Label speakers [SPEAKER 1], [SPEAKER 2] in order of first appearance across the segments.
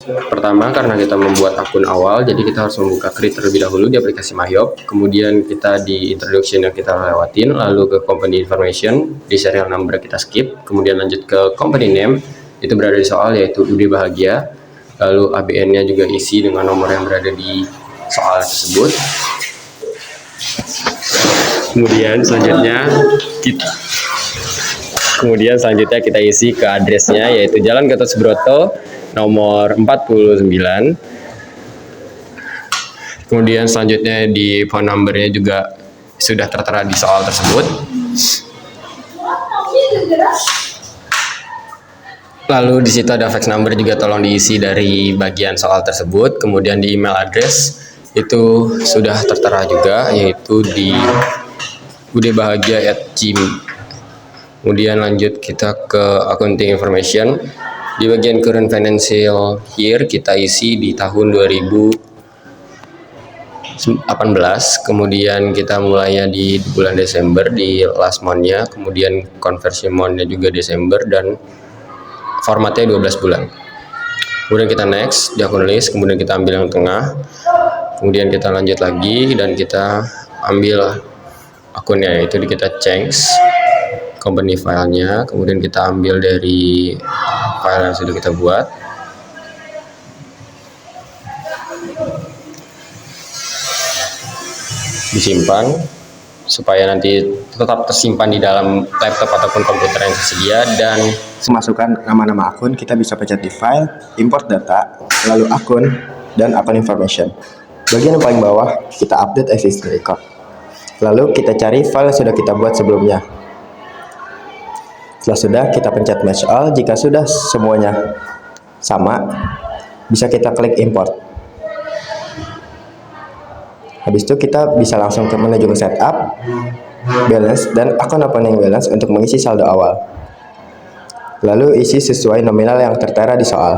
[SPEAKER 1] Pertama, karena kita membuat akun awal, jadi kita harus membuka Create terlebih dahulu di aplikasi Myop. Kemudian kita di introduction yang kita lewatin, lalu ke company information, di serial number kita skip, kemudian lanjut ke company name, itu berada di soal yaitu UD Bahagia. Lalu ABN-nya juga isi dengan nomor yang berada di soal tersebut. Kemudian selanjutnya kita isi ke addressnya yaitu Jalan Gatot Subroto nomor 49. Kemudian selanjutnya di phone numbernya juga sudah tertera di soal tersebut. Lalu di situ ada fax number juga, tolong diisi dari bagian soal tersebut. Kemudian di email address itu sudah tertera juga yaitu di udbahagia@gmail. Kemudian lanjut kita ke accounting information. Di bagian current financial year kita isi di tahun 2018. Kemudian kita mulainya di bulan Desember di last month-nya, kemudian conversion month-nya juga Desember, dan formatnya 12 bulan. Kemudian kita next di akun list, kemudian kita ambil yang tengah, kemudian kita lanjut lagi dan kita ambil akunnya, yaitu kita change company filenya, kemudian kita ambil dari file yang sudah kita buat. Disimpan supaya nanti tetap tersimpan di dalam laptop ataupun komputer yang tersedia. Dan
[SPEAKER 2] masukkan nama-nama akun, kita bisa pencet di file, import data, lalu akun, dan akun information. Bagian yang paling bawah kita update existing record, lalu kita cari file yang sudah kita buat sebelumnya. Setelah sudah, kita pencet match all. Jika sudah semuanya sama, bisa kita klik import. Habis itu kita bisa langsung menuju ke setup, balance, dan akun opening balance untuk mengisi saldo awal. Lalu isi sesuai nominal yang tertera di soal.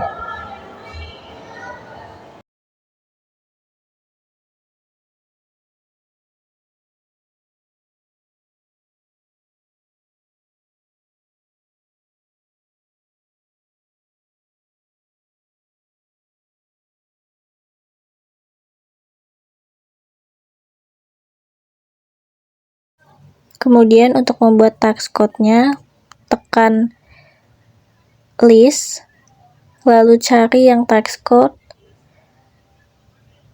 [SPEAKER 3] Kemudian untuk membuat tax code-nya, tekan list, lalu cari yang tax code,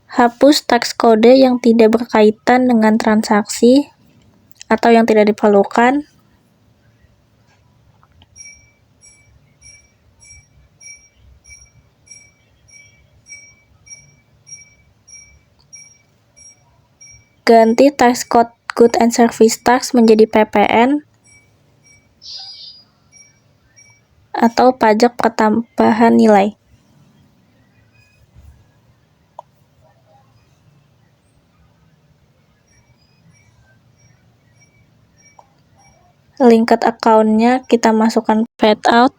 [SPEAKER 3] hapus tax kode yang tidak berkaitan dengan transaksi atau yang tidak diperlukan, ganti tax code Good and Service Tax menjadi PPN atau pajak pertambahan nilai. Linked account-nya kita masukkan fade out.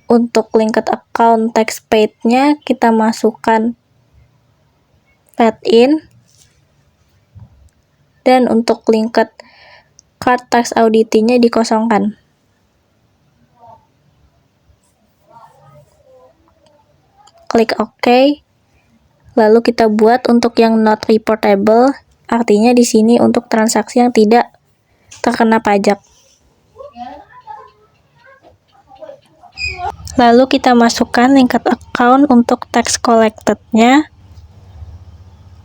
[SPEAKER 3] Untuk linked account tax paid-nya kita masukkan fade in. Dan untuk linked card tax audit-nya dikosongkan. Klik OK. Lalu kita buat untuk yang not reportable, artinya di sini untuk transaksi yang tidak terkena pajak. Lalu kita masukkan linked account untuk tax collected-nya.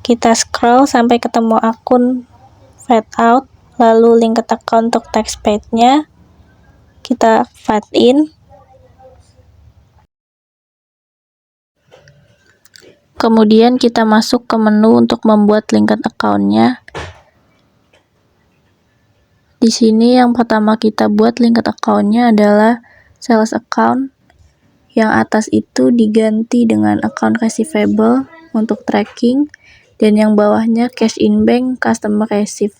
[SPEAKER 3] Kita scroll sampai ketemu akun fade out, lalu linked account untuk tax paid-nya kita fade in. Kemudian kita masuk ke menu untuk membuat linked account-nya. Di sini yang pertama kita buat linked account-nya adalah sales account. Yang atas itu diganti dengan account receivable untuk tracking, dan yang bawahnya cash in bank customer receive.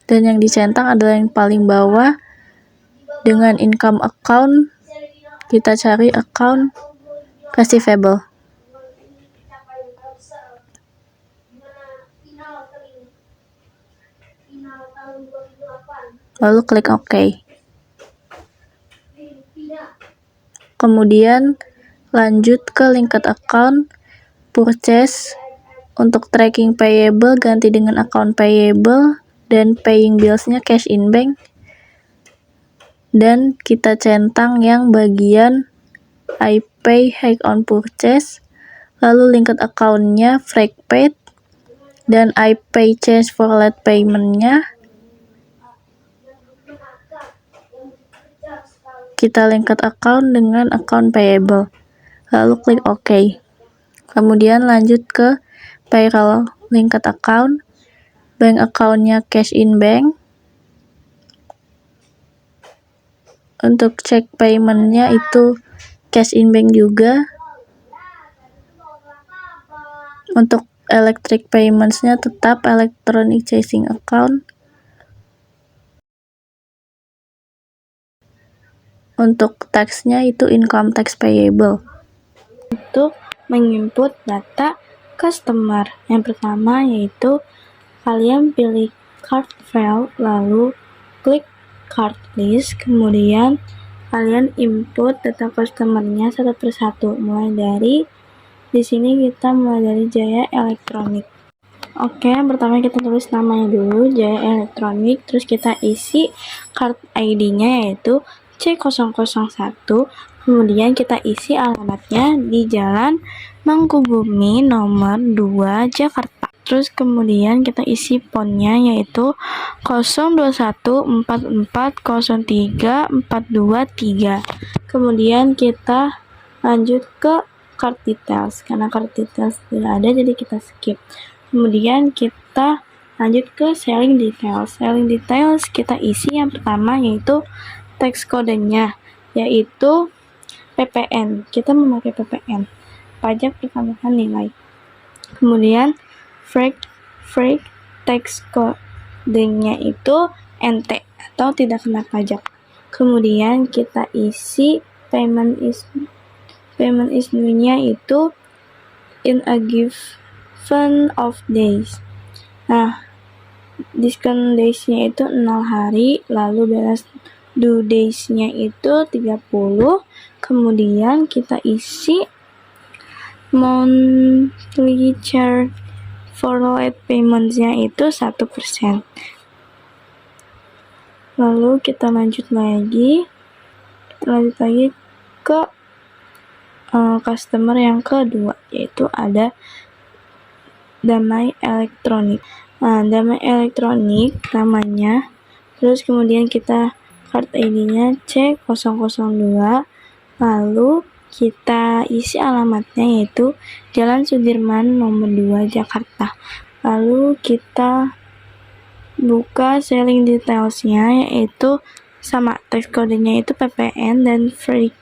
[SPEAKER 3] Dan yang dicentang adalah yang paling bawah dengan income account, kita cari account receivable. Lalu klik OK. Kemudian lanjut ke linked account purchase. Untuk tracking payable ganti dengan account payable dan paying bills-nya cash in bank. Dan kita centang yang bagian I pay hike on purchase, lalu linked account-nya freak paid, dan I pay change for late payment-nya kita linked account dengan account payable, lalu klik OK. Kemudian lanjut ke payroll linked account, bank account-nya cash in bank. Untuk cek payment-nya itu cash in bank juga. Untuk electric payments-nya tetap electronic chasing account. Untuk tax-nya itu income tax payable. Untuk menginput data customer, yang pertama yaitu kalian pilih card file, lalu klik card list, kemudian kalian input data customernya satu persatu, mulai dari di sini kita mulai dari Jaya Elektronik. Oke, pertama kita tulis namanya dulu, Jaya Elektronik, terus kita isi card ID-nya yaitu C001, kemudian kita isi alamatnya di Jalan Mangkubumi nomor 2 Jakarta. Terus kemudian kita isi PON-nya yaitu 0214403423. Kemudian kita lanjut ke card details. Karena card details tidak ada jadi kita skip. Kemudian kita lanjut ke selling details. Selling details kita isi yang pertama yaitu tax kodenya yaitu PPN. Kita memakai PPN, pajak pertambahan nilai. Kemudian freak tax kodenya itu NT atau tidak kena pajak. Kemudian kita isi payment is due-nya itu in a given of days. Nah, discount days-nya itu 0 hari, lalu balance due days-nya itu 30. Kemudian kita isi monthly charge for late payments-nya itu 1%. Lalu kita lanjut lagi ke customer yang kedua, yaitu ada Damai Elektronik. Nah, Damai Elektronik namanya, terus kemudian kita card ID-nya C002, lalu kita isi alamatnya yaitu Jalan Sudirman nomor 2 Jakarta. Lalu kita buka selling details-nya yaitu sama tax kodenya itu PPN dan free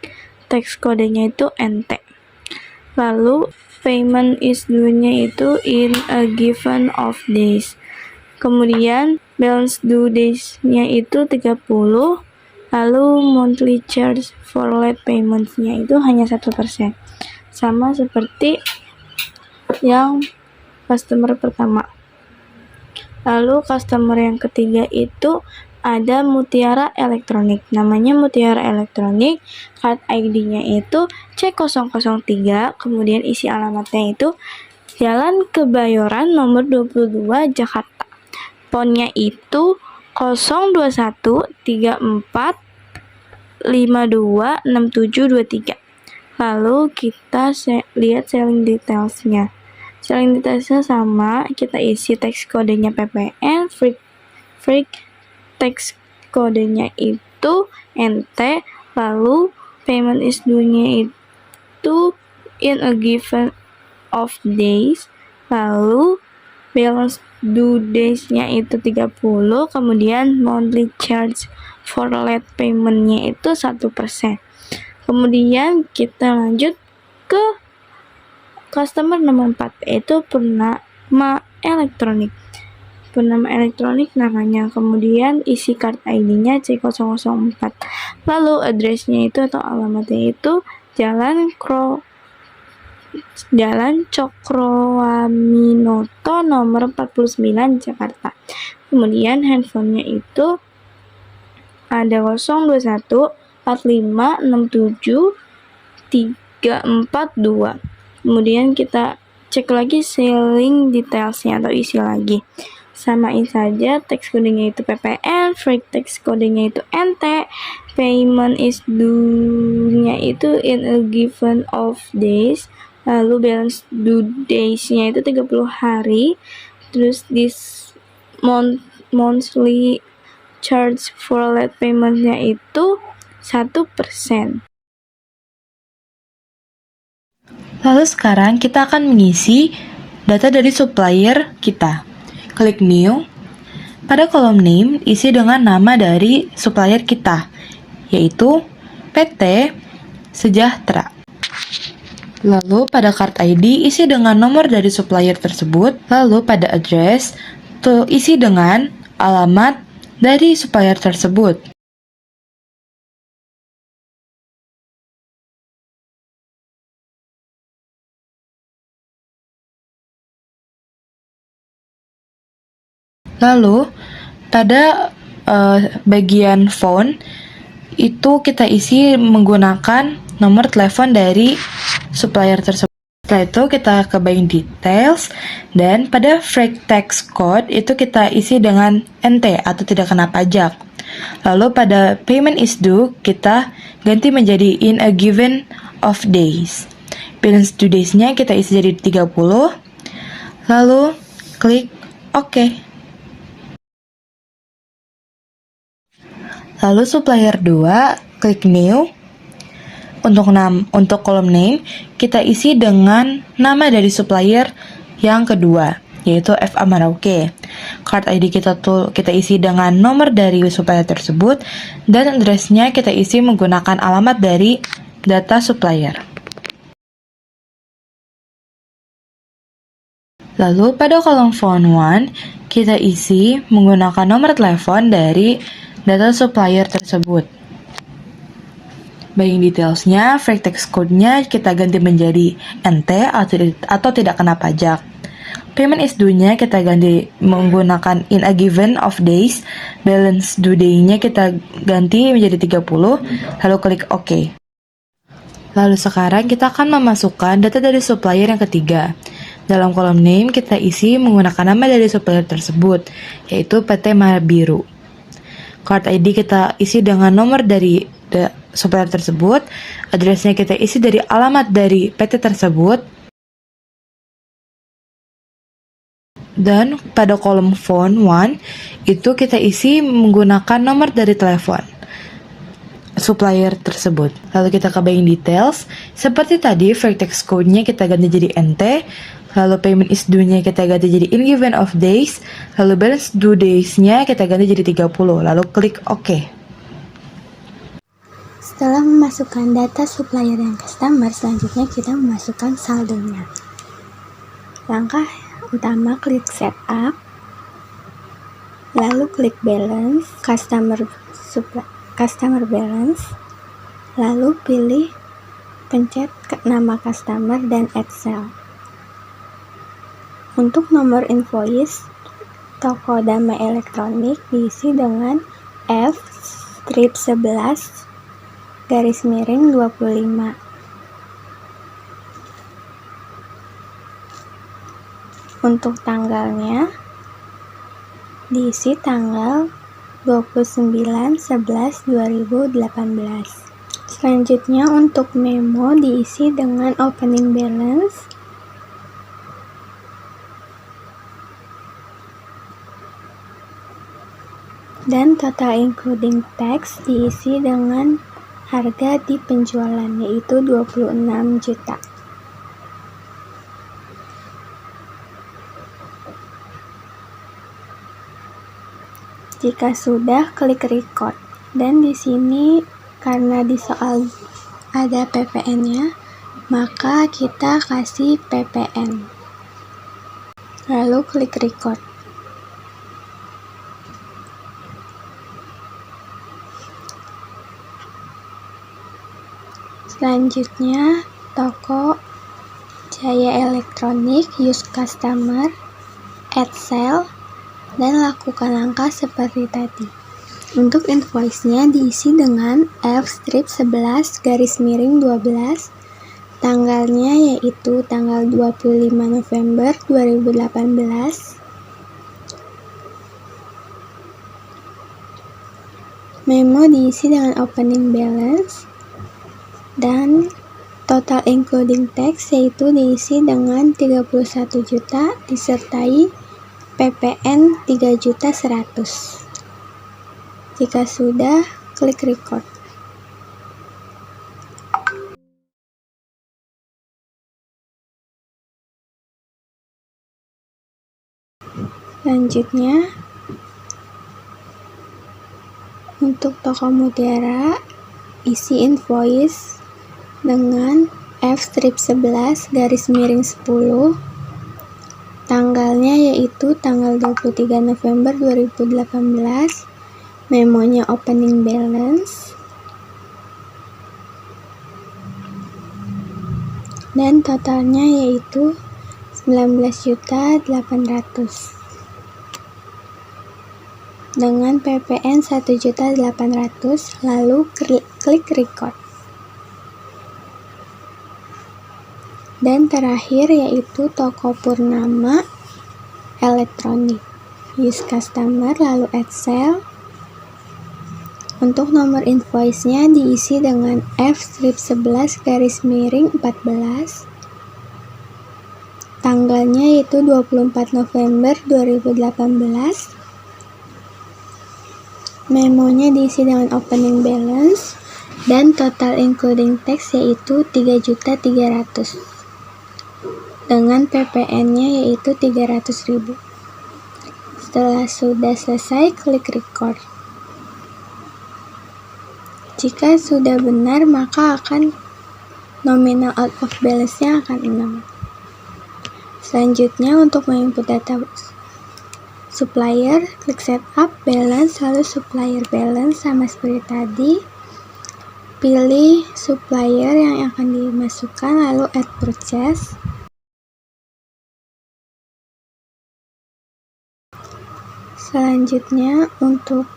[SPEAKER 3] tax kodenya itu NT. Lalu payment is due-nya itu in a given of days. Kemudian balance due days-nya itu 30. Lalu monthly charge for late payments-nya itu hanya 1%. Sama seperti yang customer pertama. Lalu customer yang ketiga itu ada Mutiara Elektronik. Namanya Mutiara Elektronik, card ID-nya itu C003, kemudian isi alamatnya itu Jalan Kebayoran nomor 22 Jakarta. PON-nya itu 02134526723. Lalu kita lihat selling details-nya. Selling details-nya sama, kita isi tax kodenya PPN, free tax kodenya itu NT, lalu payment is due-nya itu in a given of days, lalu balance due days-nya itu 30, kemudian monthly charge for late payment-nya itu 1%. Kemudian kita lanjut ke customer nomor 4, yaitu Purnama Elektronik. Purnama Elektronik namanya, kemudian isi card ID-nya C004. Lalu address-nya itu atau alamatnya itu Jalan Cokroaminoto nomor 49 Jakarta. Kemudian handphonenya itu ada 021 45 67
[SPEAKER 4] 342. Kemudian kita cek lagi selling detailsnya atau isi lagi. Samain saja, text codingnya itu PPN, free text codingnya itu NT, payment is due-nya itu in a given of days, lalu balance due days-nya itu 30 hari, terus this monthly charge for late payment-nya itu 1%.
[SPEAKER 5] Lalu sekarang kita akan mengisi data dari supplier kita. Klik New. Pada kolom name, isi dengan nama dari supplier kita, yaitu PT Sejahtera. Lalu pada card ID, isi dengan nomor dari supplier tersebut. Lalu pada address, isi dengan alamat dari supplier tersebut. Lalu pada bagian phone itu kita isi menggunakan nomor telepon dari supplier tersebut. Setelah itu kita ke buying details, dan pada free text code itu kita isi dengan NT atau tidak kena pajak. Lalu pada payment is due kita ganti menjadi in a given of days. Balance due days-nya kita isi jadi 30. Lalu klik OK. Lalu supplier 2, klik New. Untuk kolom name, kita isi dengan nama dari supplier yang kedua, yaitu FA Merauke. Card ID kita isi dengan nomor dari supplier tersebut, dan address-nya kita isi menggunakan alamat dari data supplier. Lalu pada kolom phone 1, kita isi menggunakan nomor telepon dari data supplier tersebut. Buying details-nya, free text code-nya kita ganti menjadi NT atau tidak kena pajak. Payment is due-nya kita ganti menggunakan in a given of days. Balance due day-nya kita ganti menjadi 30, lalu klik OK. Lalu sekarang kita akan memasukkan data dari supplier yang ketiga. Dalam kolom name kita isi menggunakan nama dari supplier tersebut, yaitu PT Mabiru. Card ID kita isi dengan nomor dari supplier tersebut, address-nya kita isi dari alamat dari PT tersebut, dan pada kolom phone 1 itu kita isi menggunakan nomor dari telepon supplier tersebut. Lalu kita ke buying details, seperti tadi free text code-nya kita ganti jadi NT, lalu payment is due-nya kita ganti jadi in given of days, lalu balance due days-nya kita ganti jadi 30, lalu klik OK.
[SPEAKER 6] Setelah memasukkan data supplier dan customer, selanjutnya kita memasukkan saldonya. Langkah utama, klik setup, lalu klik balance, customer balance, lalu pencet nama customer dan add cell. Untuk nomor invoice toko damai elektronik diisi dengan F-11-25. Untuk tanggalnya diisi tanggal 29/11/2018. Selanjutnya untuk memo diisi dengan opening balance, dan total including tax diisi dengan harga di penjualan, yaitu 26 juta. Jika sudah, klik record. Dan di sini karena di soal ada PPN-nya, maka kita kasih PPN. Lalu klik record. Selanjutnya, toko Jaya Elektronik, use customer, add cell, dan lakukan langkah seperti tadi. Untuk invoice-nya diisi dengan F-11-12 Tanggalnya yaitu tanggal 25 November 2018. Memo diisi dengan opening balance dan total including tax yaitu diisi dengan 31 juta disertai PPN 3.100.000. Jika sudah, klik record. Selanjutnya, untuk toko Mutiara, isi invoice dengan F-11 garis miring 10. Tanggalnya yaitu tanggal 23 November 2018. Memonya opening balance. Dan totalnya yaitu 19.800.000. Dengan PPN 1.800.000, lalu klik record. Dan terakhir yaitu toko Purnama Elektronik, use customer lalu add sale. Untuk nomor invoice-nya diisi dengan F-11 garis miring 14. Tanggalnya yaitu 24 November 2018. Memonya diisi dengan opening balance dan total including tax yaitu 3.300.000 dengan PPN-nya yaitu 300.000. Setelah sudah selesai, klik record. Jika sudah benar, maka akan nominal out of balance-nya akan 0. Selanjutnya, untuk menginput data supplier, klik setup balance, lalu supplier balance sama seperti tadi. Pilih supplier yang akan dimasukkan, lalu add purchase. Selanjutnya, untuk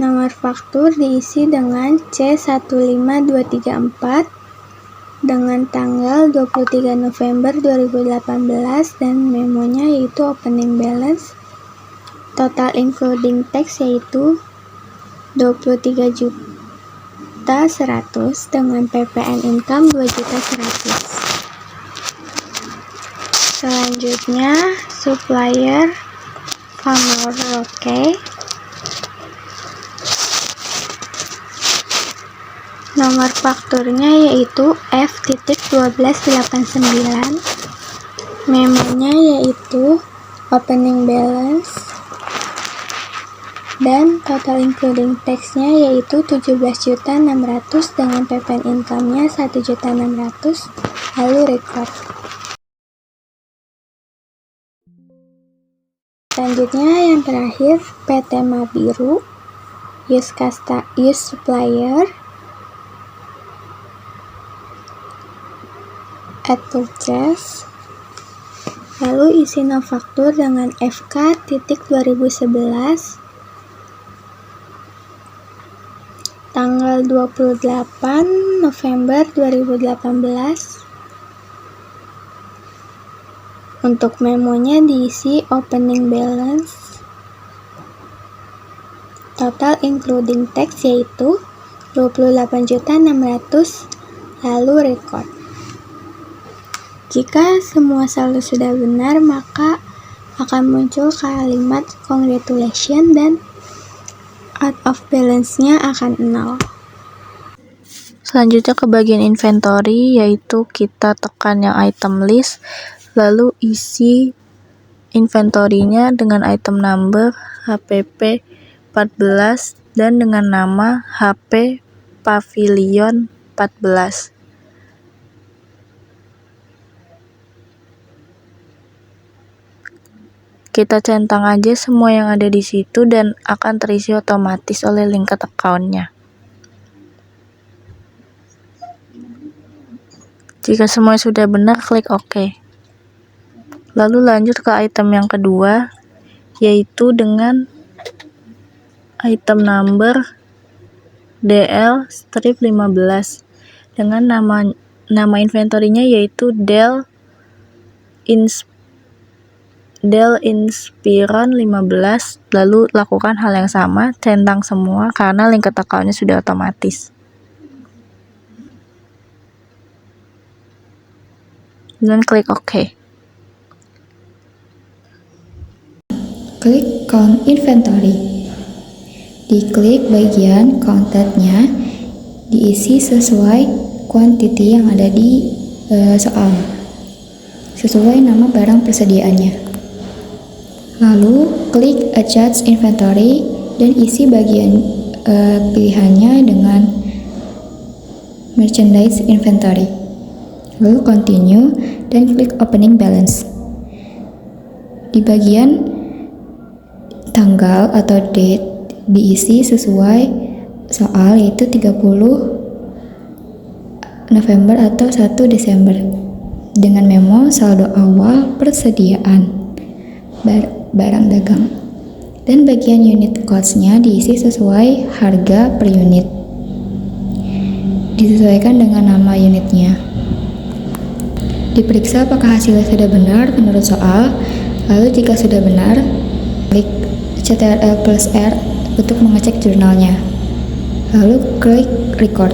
[SPEAKER 6] nomor faktur diisi dengan C15234 dengan tanggal 23 November 2018 dan memonya yaitu opening balance. Total including tax yaitu 23.100.000 dengan PPN income 2.100.000. Selanjutnya, supplier Famor Roke. Nomor fakturnya yaitu F.1289. Memonya yaitu opening balance dan total including tax-nya yaitu 17.600.000 dengan PPN income-nya 1.600.000, lalu record. Selanjutnya yang terakhir PT Mabiru, use supplier, add purchase, lalu isi nofaktur dengan FK.2011 tanggal 28 November 2018. Untuk memonya diisi opening balance, total including tax yaitu 28.600.000, lalu record. Jika semua saldo sudah benar, maka akan muncul kalimat congratulations dan out of balance-nya akan 0.
[SPEAKER 3] Selanjutnya ke bagian inventory, yaitu kita tekan yang item list, lalu isi inventory-nya dengan item number HPP 14 dan dengan nama HP Pavilion 14. Kita centang aja semua yang ada di situ dan akan terisi otomatis oleh linked account-nya. Jika semua sudah benar, klik OK. Lalu lanjut ke item yang kedua, yaitu dengan item number DL strip 15 dengan nama inventory-nya yaitu Dell Inspiron 15, lalu lakukan hal yang sama, centang semua karena linked account-nya sudah otomatis. Dan klik OK.
[SPEAKER 7] Klik Count Inventory. Diklik bagian counted-nya, diisi sesuai quantity yang ada di soal, sesuai nama barang persediaannya. Lalu klik Adjust Inventory dan isi bagian pilihannya dengan Merchandise Inventory. Lalu Continue dan klik Opening Balance. Di bagian tanggal atau date diisi sesuai soal, yaitu 30 November atau 1 Desember dengan memo saldo awal persediaan barang dagang, dan bagian unit cost-nya diisi sesuai harga per unit, disesuaikan dengan nama unitnya. Diperiksa apakah hasilnya sudah benar menurut soal, lalu jika sudah benar, klik Ctrl+R untuk mengecek jurnalnya, lalu klik Record.